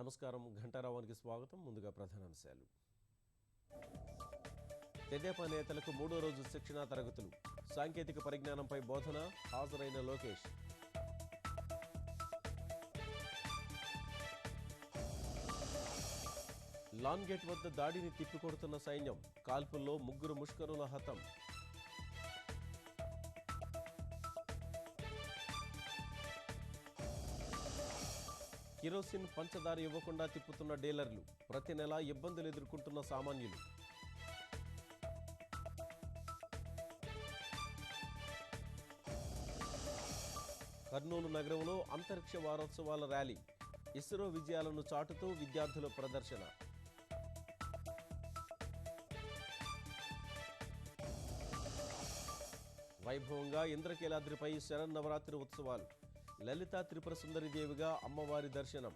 నమస్కారం. ఘంటారావానికి స్వాగతం. ముందుగా ప్రధానాంశాలు. తెదేపా నేతలకు 3వ రోజు శిక్షణా తరగతులు. సాంకేతిక పరిజ్ఞానంపై బోధన. హాజరైన లోకేష్. లాన్ గేట్ వద్ద దాడిని తిప్పికొడుతున్న సైన్యం. కాల్పుల్లో 3 ముష్కరుల హతం. కిరోసిన్, పంచదార ఇవ్వకుండా తిప్పుతున్న డీలర్లు. ప్రతి నెలా ఇబ్బందులు ఎదుర్కొంటున్న సామాన్యులు. కర్నూలు నగరంలో అంతరిక్ష వారోత్సవాల ర్యాలీ. ఇస్రో విజయాలను చాటుతూ విద్యార్థుల ప్రదర్శన. వైభవంగా ఇంద్రకీలాద్రిపై శరన్నవరాత్రి ఉత్సవాలు. లలితా త్రిపుర సుందరిదేవిగా అమ్మవారి దర్శనం.